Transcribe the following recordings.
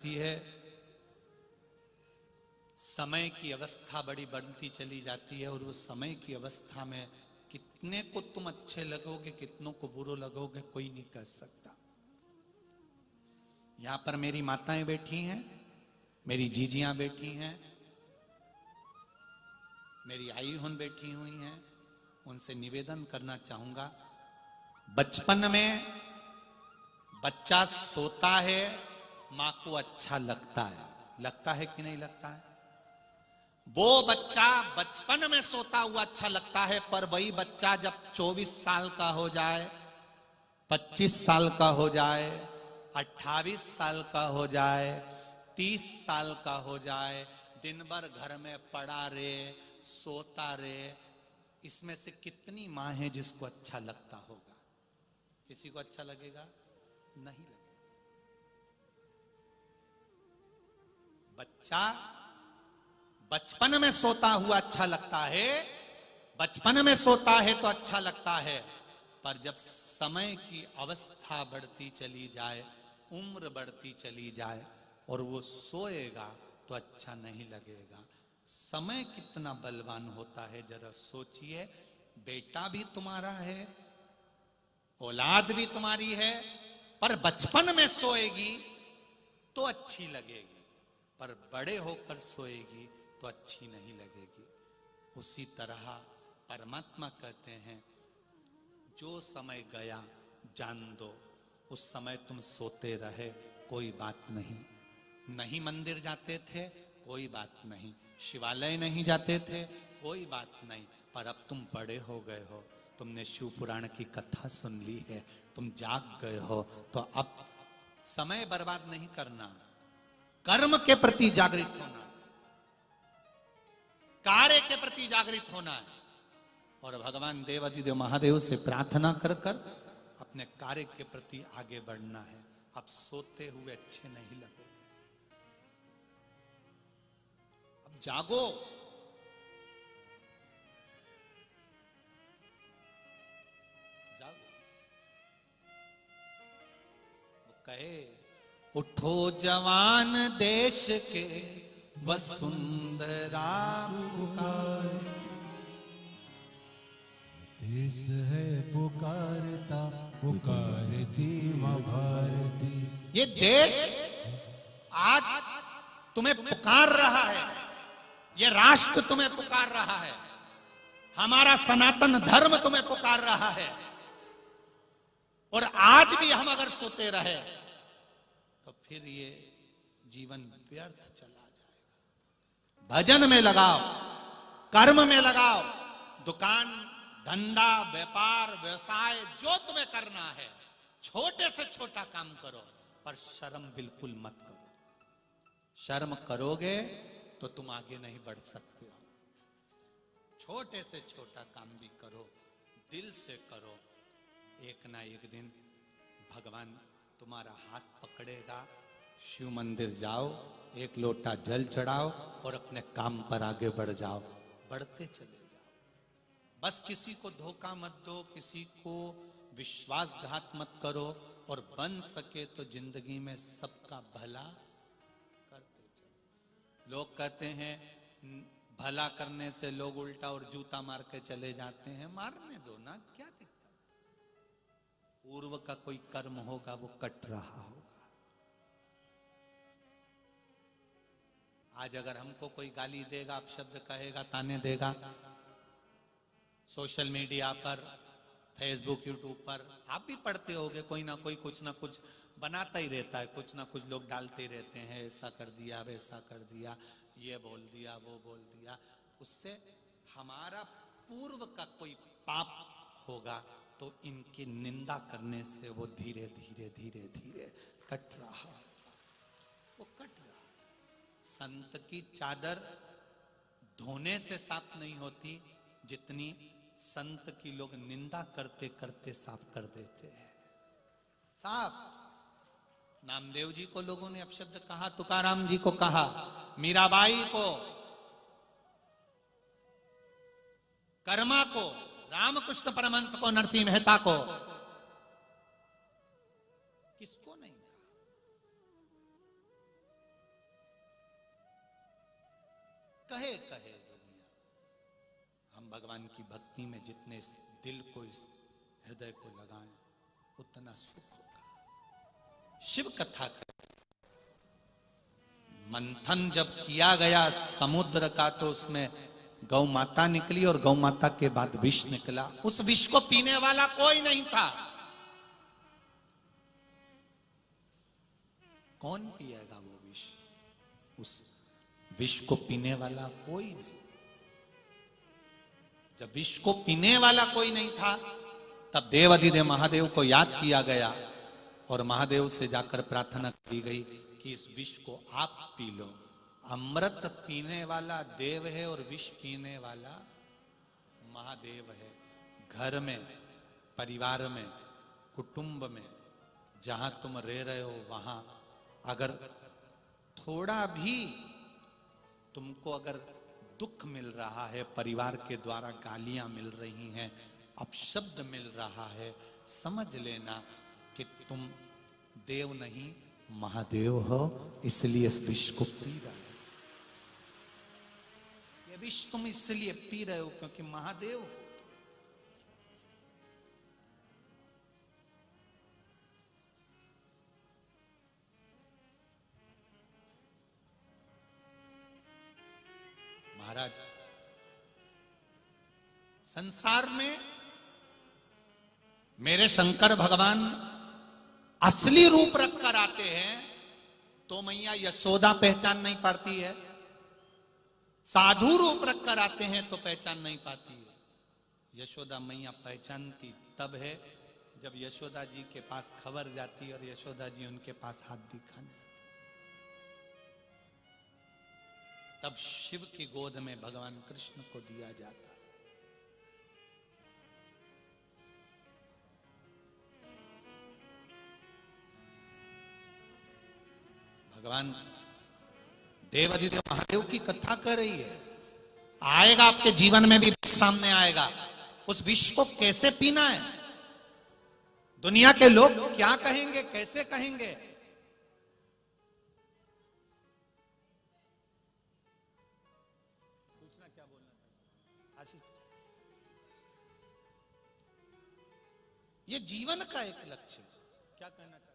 है। समय की अवस्था बड़ी बढ़ती चली जाती है और उस समय की अवस्था में कितने को तुम अच्छे लगोगे, कितनों को बुरे लगोगे, कोई नहीं कह सकता। यहां पर मेरी माताएं बैठी हैं, मेरी जीजियां बैठी हैं, मेरी आई हुन बैठी हुई हैं। उनसे निवेदन करना चाहूंगा, बचपन में बच्चा सोता है, मां को अच्छा लगता है कि नहीं लगता है? वो बच्चा बचपन में सोता हुआ अच्छा लगता है, पर वही बच्चा जब 24 साल का हो जाए, 25 साल का हो जाए, 28 साल का हो जाए, 30 साल का हो जाए, दिन भर घर में पड़ा रे, सोता रे, इसमें से कितनी मां है जिसको अच्छा लगता होगा? किसी को अच्छा लगेगा? नहीं लगेगा। बच्चा बचपन में सोता हुआ अच्छा लगता है, बचपन में सोता है तो अच्छा लगता है, पर जब समय की अवस्था बढ़ती चली जाए, उम्र बढ़ती चली जाए और वो सोएगा तो अच्छा नहीं लगेगा। समय कितना बलवान होता है, जरा सोचिए। बेटा भी तुम्हारा है, औलाद भी तुम्हारी है, पर बचपन में सोएगी तो अच्छी लगेगी, पर बड़े होकर सोएगी तो अच्छी नहीं लगेगी। उसी तरह परमात्मा कहते हैं, जो समय गया जान दो, उस समय तुम सोते रहे कोई बात नहीं, नहीं मंदिर जाते थे कोई बात नहीं, शिवालय नहीं जाते थे कोई बात नहीं, पर अब तुम बड़े हो गए हो, तुमने शिव पुराण की कथा सुन ली है, तुम जाग गए हो, तो अब समय बर्बाद नहीं करना, कर्म के प्रति जागृत होना, कार्य के प्रति जागृत होना है और भगवान देवाधिदेव महादेव से प्रार्थना कर कर अपने कार्य के प्रति आगे बढ़ना है। अब सोते हुए अच्छे नहीं लगोगे, अब जागो। जागो। वो कहे, उठो जवान देश के वसुंधरा पुकार, देश है पुकारता पुकारती मां भारती। ये देश आज तुम्हें पुकार रहा है, ये राष्ट्र तुम्हें पुकार रहा है, हमारा सनातन धर्म तुम्हें पुकार रहा है, और आज भी हम अगर सोते रहे तो फिर ये जीवन व्यर्थ चला जाएगा। भजन में लगाओ, कर्म में लगाओ, दुकान धंधा व्यापार व्यवसाय जो तुम्हें करना है, छोटे से छोटा काम करो, पर शर्म बिल्कुल मत करो। शर्म करोगे तो तुम आगे नहीं बढ़ सकते हो। छोटे से छोटा काम भी करो, दिल से करो, एक ना एक दिन भगवान तुम्हारा हाथ पकड़ेगा। शिव मंदिर जाओ, एक लोटा जल चढ़ाओ और अपने काम पर आगे बढ़ जाओ, बढ़ते चले जाओ। बस किसी को धोखा मत दो, किसी को विश्वासघात मत करो, और बन सके तो जिंदगी में सबका भला करते चलो। लोग कहते हैं भला करने से लोग उल्टा और जूता मार के चले जाते हैं, मारने दो ना, क्या दिक्कत? पूर्व का कोई कर्म होगा वो कट रहा होगा। आज अगर हमको कोई गाली देगा, अपशब्द कहेगा, ताने देगा, सोशल मीडिया पर, फेसबुक यूट्यूब पर आप भी पढ़ते होगे, कोई ना कोई कुछ ना कुछ बनाता ही रहता है, कुछ ना कुछ लोग डालते ही रहते हैं, ऐसा कर दिया, वैसा कर दिया, ये बोल दिया, वो बोल दिया। उससे हमारा पूर्व का कोई पाप होगा तो इनकी निंदा करने से वो धीरे धीरे धीरे धीरे कट रहा, वो कट रहा। संत की चादर धोने से साफ नहीं होती, जितनी संत की लोग निंदा करते करते साफ कर देते हैं। साफ नामदेव जी को लोगों ने अपशब्द कहा, तुकाराम जी को कहा, मीराबाई को, कर्मा को, रामकृष्ण परमहंस को, नरसिंह मेहता को, किसको नहीं कहा? कहे कहे दुनिया, हम भगवान की भक्ति में जितने इस दिल को, इस हृदय को लगाएं, उतना सुख होगा। शिव कथा कर मंथन जब किया गया समुद्र का, तो उसमें गौ माता निकली और गौ माता के बाद विष निकला। उस विष को पीने वाला कोई नहीं था। कौन पिएगा वो विष? उस विष को पीने वाला कोई नहीं। जब विष को पीने वाला कोई नहीं था, तब देवाधिदेव महादेव को याद किया गया और महादेव से जाकर प्रार्थना की गई कि इस विष को आप पी लो। अमृत पीने वाला देव है और विष पीने वाला महादेव है। घर में, परिवार में, कुटुंब में, जहां तुम रह रहे हो, वहां अगर थोड़ा भी तुमको अगर दुख मिल रहा है, परिवार के द्वारा गालियां मिल रही हैं, अपशब्द मिल रहा है, समझ लेना कि तुम देव नहीं महादेव हो, इसलिए इस विष को पी रहे हो। ये विष तुम इसलिए पी रहे हो क्योंकि महादेव हो। महाराज, संसार में मेरे शंकर भगवान असली रूप रखकर आते हैं तो मैया यशोदा पहचान नहीं पाती है। साधु रूप रखकर आते हैं तो पहचान नहीं पाती है। यशोदा मैया पहचानती तब है जब यशोदा जी के पास खबर जाती और यशोदा जी उनके पास हाथ दिखाने, तब शिव की गोद में भगवान कृष्ण को दिया जाता। भगवान देवाधिदेव महादेव की कथा कर रही है। आएगा आपके जीवन में भी सामने आएगा। उस विष को कैसे पीना है, दुनिया के लोग क्या कहेंगे, कैसे कहेंगे, पूछना क्या बोलना था आशीष? ये जीवन का एक लक्ष्य, क्या कहना चाहते?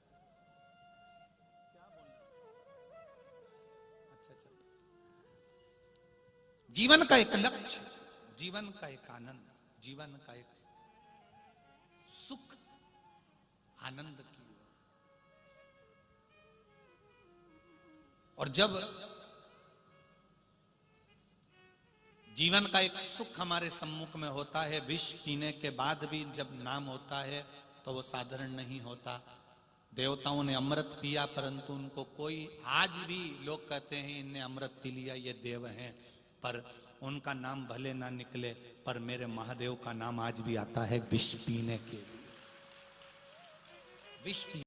जीवन का एक लक्ष्य, जीवन का एक आनंद, जीवन का एक सुख, आनंद की। और जब जीवन का एक सुख हमारे सम्मुख में होता है, विष पीने के बाद भी जब नाम होता है तो वो साधारण नहीं होता। देवताओं ने अमृत पिया, परंतु उनको कोई, आज भी लोग कहते हैं इनने अमृत पी लिया, ये देव हैं, पर उनका नाम भले ना निकले, पर मेरे महादेव का नाम आज भी आता है विष पीने के लिए। विष